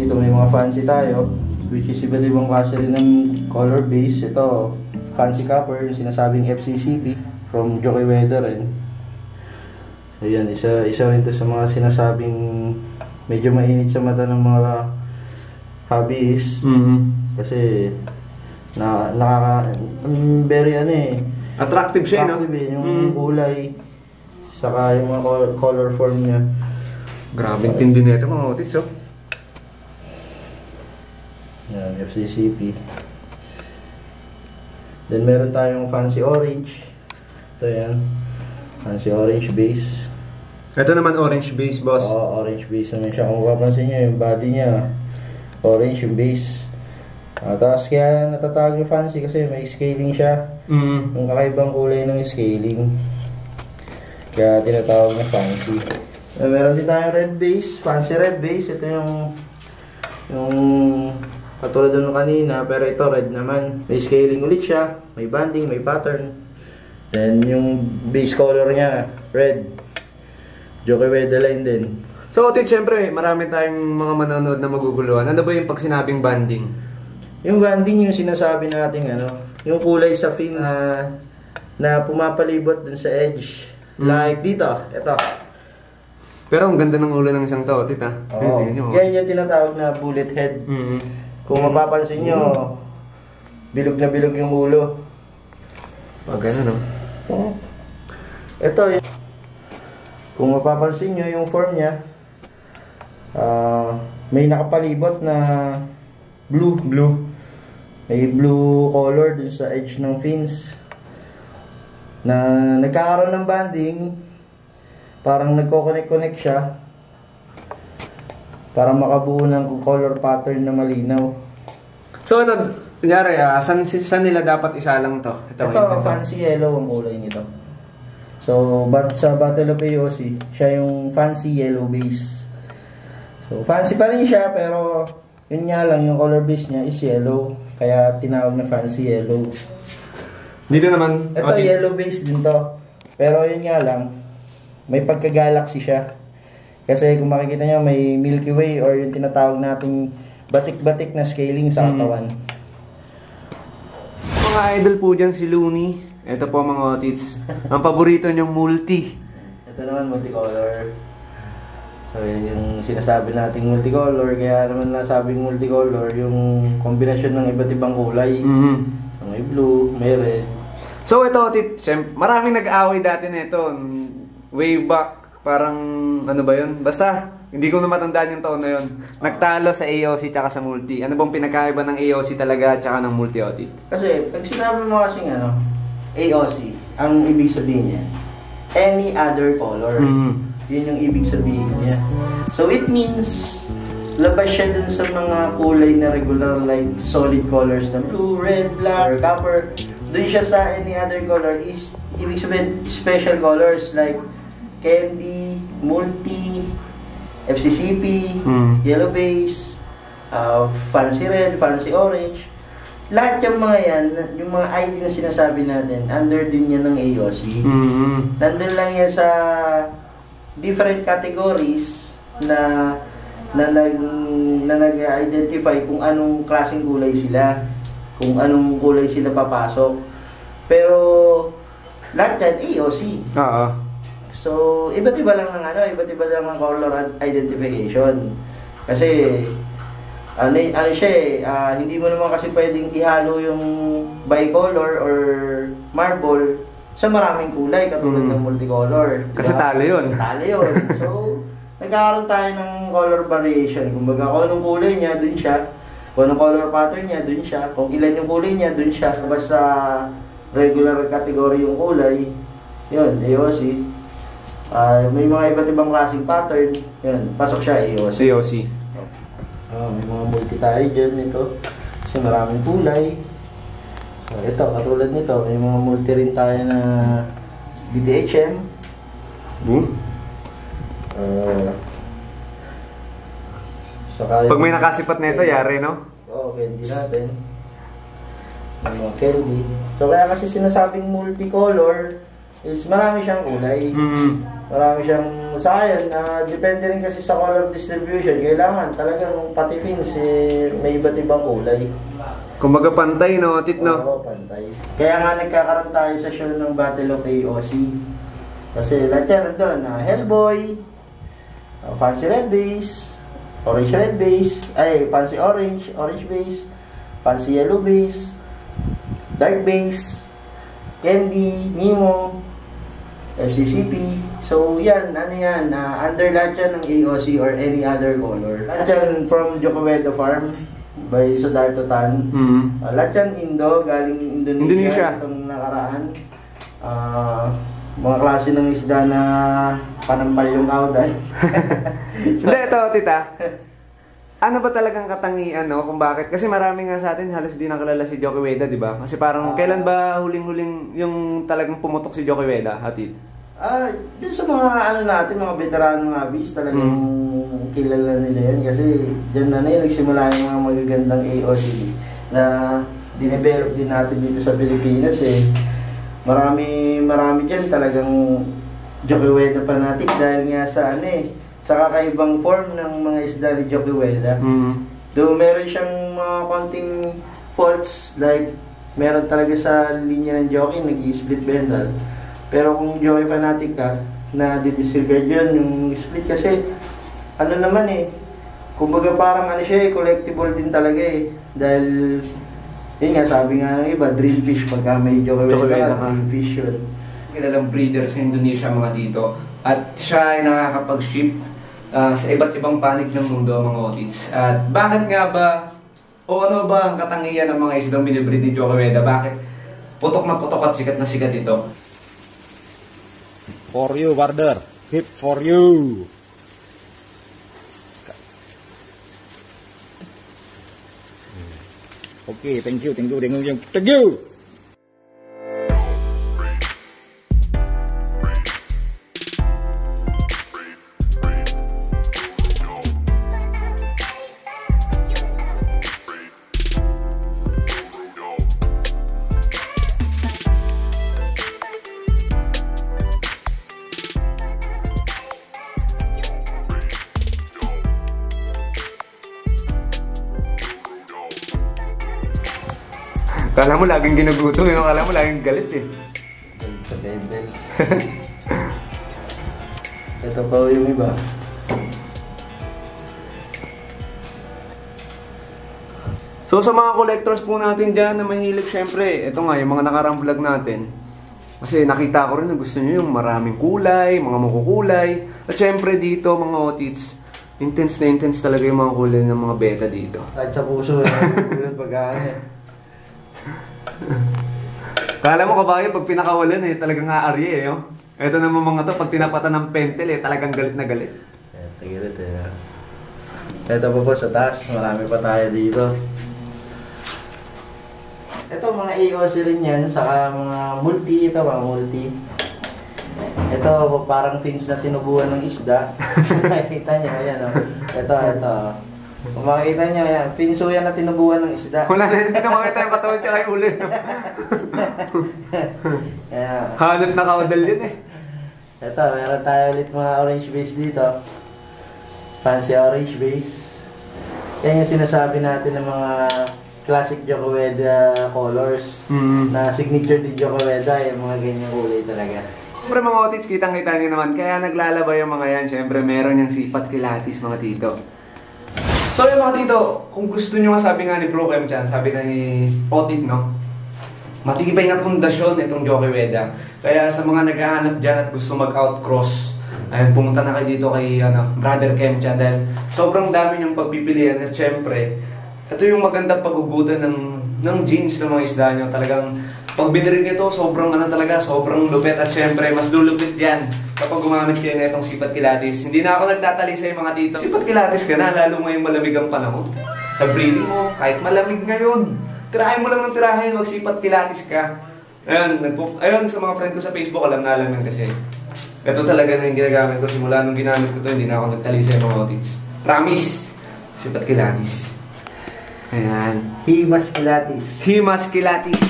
dito may mga fancy tayo, which is iba't ibang klase rin ng color base. Ito, fancy copper, yung sinasabing FCCP from Jockey Weather rin. Ayan, isa rin to sa mga sinasabing medyo mainit sa mata ng mga hobbies. Kasi very attractive siya, attractive, no? Yung kulay, saka yung mga color form niya. Grabe tindi na ito mga otits, oh. Yan, FCCP. Then meron tayong fancy orange. Ito yan, fancy orange base. Ito naman orange base, boss. Oo, orange base naman siya. Kung mapapansin nyo, yung body niya orange yung base. Tapos kaya natatawag yung fancy kasi may scaling siya. Yung kakaibang kulay ng scaling, kaya tinatawag na fancy. Meron din tayong red base, fancy red base. Ito yung katulad ng kanina, pero ito red naman. May scaling ulit siya, may banding, may pattern. Then yung base color niya red. Jockey Weather line din. So, Otit, syempre, marami tayong mga manonood na maguguluhan. Ano ba yung pag sinabing banding? Yung banding yung sinasabi natin, yung kulay sa fins na pumapalibot dun sa edge. Like dito, ito. Pero ang ganda ng ulo ng isang to, Otit, ha? Oo. Yan yung tinatawag na bullet head. Kung mapapansin nyo, bilog na bilog yung ulo. Pag gano'n, no? Ito, kung mapapansin nyo yung form niya, may nakapalibot na blue. May blue color dun sa edge ng fins. Na nagkakaroon ng banding, parang nagko-connect siya para makabuo ng color pattern na malinaw. So ito, kunyari, saan nila dapat isa lang to? Ito fancy yellow ang kulay nito. So, sa Battle of AOC, siya yung fancy yellow base. So, fancy pa rin siya, pero yun nga lang, yung color base niya is yellow. Kaya tinawag na fancy yellow. Dito naman, ito okay, yellow base din to. Pero yun nga lang, may pagka-galaxy siya. Kasi kung makikita nyo, may Milky Way or yung tinatawag nating batik-batik na scaling sa katawan. Mga idol po dyan si Looney. Ito po mga otits. Ang paborito niyong multi. Ito naman multicolor. So yun yung sinasabi nating multicolor. Kaya naman nasabing multicolor, yung kombinasyon ng iba't ibang kulay. So, may blue, may red. So ito otit, maraming nag-aaway dati na ito. Way back, parang ano ba yun? Basta, hindi ko na matandaan yung taon na yun. Nagtalo sa AOC tsaka sa multi. Ano bang pinakaiba ng AOC talaga tsaka ng multi otit? Kasi pag sinabi mo kasing AOC, ang ibig sabihin niya, any other color. Yun yung ibig sabihin niya. So it means, labas siya dun sa mga kulay na regular like solid colors na blue, red, black, or copper. Dun siya sa any other color is, ibig sabihin, special colors like candy, multi, FCCP, yellow base, fancy red, fancy orange. Lahat yung mga yan, yung mga ID na sinasabi natin, under din yan ng AOC. Nandun lang yan sa different categories na nag-identify kung anong klaseng kulay sila. Kung anong kulay sila papasok. Pero, lahat yan, AOC. So, iba't iba lang ng color identification. Kasi, hindi mo naman kasi pwedeng ihalo yung bicolor or marble sa maraming kulay katulad ng multicolor. Diba? Kasi talo yun. So, nagkakaroon tayo ng color variation. Kumbaga, kung anong kulay niya, dun siya. Kung anong color pattern niya, dun siya. Kung ilan yung kulay niya, dun siya. Basta regular category yung kulay, yun, AOC. May mga iba't ibang klaseng pattern, yun, pasok siya AOC. May mga multi tayo dyan ito kasi maraming kulay. So, ito, katulad nito, may mga multi rin tayo na DTHM. Pag may nakasipat na ito, yari, no? Oo, candy natin. May mga candy. So, kaya kasi sinasabing multicolor is marami siyang kulay. Marami siyang sayan. Depende rin kasi sa color distribution. Kailangan talagang pati fins may iba't ibang kulay. Kumbaga pantay, no, Tit, no? Oo, pantay. Kaya nga nagkakaroon tayo sa show ng Battle of AOC. Kasi lahat yan nandun. Hellboy, Fancy Red Base, Orange Red Base, Fancy Orange, Orange Base, Fancy Yellow Base, Dark Base, Candy, Nemo, FCCP. So yan, under lahat yan ng AOC or any other color. Lahat yan from Jocovedo Farm by Sudarto Tan. Lahat yan Indo, galing Indonesia. Itong nakaraan. Mga klase ng isda na panampal yung auday. Hindi, ito, tita. Ano ba talagang katangian, no? Kung bakit? Kasi marami nga sa atin halos di nakalala si Jockey Ueda, di ba? Kasi parang kailan ba huling-huling yung talagang pumutok si Jockey Ueda, Hatid? Yun sa mga natin, mga veterano ng abis, talagang kilala nila yan. Kasi dyan na yun, nagsimula yung mga magagandang AOC na dinevelop din natin dito sa Pilipinas Marami dyan talagang Jockey Ueda fanatic dahil nga sa sa kakaibang form ng mga isda ni Jockey Ueda. Though meron siyang mga konting faults, like meron talaga sa linya ng jockey, nag-i-split bendal. Pero kung jockey fanatic ka, na di-disregard yun, yung split kasi, kumbaga parang collectible din talaga dahil, yun nga, sabi nga ng iba, dream fish pagka may Jockey Ueda ka, dream fish yun. Kilalang breeder sa Indonesia mga tito, at siya ay nakakapag-ship sa iba't ibang panig ng mundo, mga otits. At bakit nga ba, o ano ba ang katangian ng mga isdang binibreed ni Jockey Ueda? Bakit putok na putok at sikat na sikat ito? For you, brother. Hip for you. Okay, thank you. Thank you. Kala mo laging ginuguto, kala mo laging galit Galit sa bendel. Ito pa yung iba. So sa mga collectors po natin dyan na mahilig, syempre, ito nga yung mga nakarang vlog natin. Kasi nakita ko rin na gusto nyo yung maraming kulay, mga makukulay. At syempre dito mga otits, intense na intense talaga yung mga kulay ng mga beta dito. Kahit sa puso, kulay pagkaan Kala mo kabayo, pag pinakawalan talagang aarye Ito naman mga to, pag tinapatan ng pentel talagang galit na galit. Galit Ito pa po sa taas, marami pa tayo dito. Ito mga AOC rin yan, saka mga multi, Ito parang fins na tinubuan ng isda. Makikita nyo, ayan Ito. Kung makikita nyo, ayan, pinso yan na tinubuan ng isda. Wala na, hindi na makita yung katawan tsaka yung ulit. Hanap na kaudal yun Ito, meron tayo ulit mga orange base dito. Fancy orange base. Yan yung sinasabi natin ng mga classic Jockey Ueda colors. Na signature ni Jockey Ueda, yung mga ganyang kulay talaga. Siyempre mga otits, kitang-kita nyo naman, kaya naglalaba yung mga yan. Siyempre meron yung sifat kilatis mga tito. So yung mga tito, kung gusto nyo nga, sabi nga ni Bro Kem dyan, sabi nga ni Otit, matibay na pundasyon itong Jockey Ueda. Kaya sa mga naghahanap dyan at gusto mag-outcross, ayun, pumunta na kayo dito kay Brother Kem dyan dahil sobrang dami yung pagpipilian at syempre, ito yung magandang paghugutan ng genes ng mga isda nyo. Talagang pag binirig nito, sobrang sobrang lupit at syempre, mas lulupit yan kapag gumamit kayo na itong sipat kilatis. Hindi na ako nagtatalisay mga tito. Sipat kilatis ka na, lalo ngayong malamig ang panahon. Sa breeding mo, kahit malamig ngayon, tirahin mo lang ng tirahin, magsipat kilatis ka. Ayun, sa mga friend ko sa Facebook, alam na alam yan kasi. Ito talaga na yung ginagamit ko. Simula nung ginamit ko ito, hindi na ako nagtalisay mga otits. Promise! Sipat kilatis. Ayan. Himas kilatis. Himas kilatis.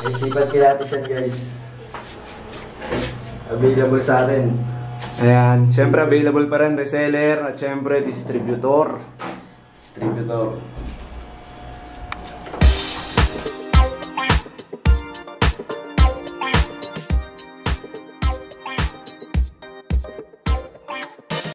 Sipat kilatis yan guys. Available sa atin. Ayan, syempre available pa rin reseller at syempre distributor. Distributor.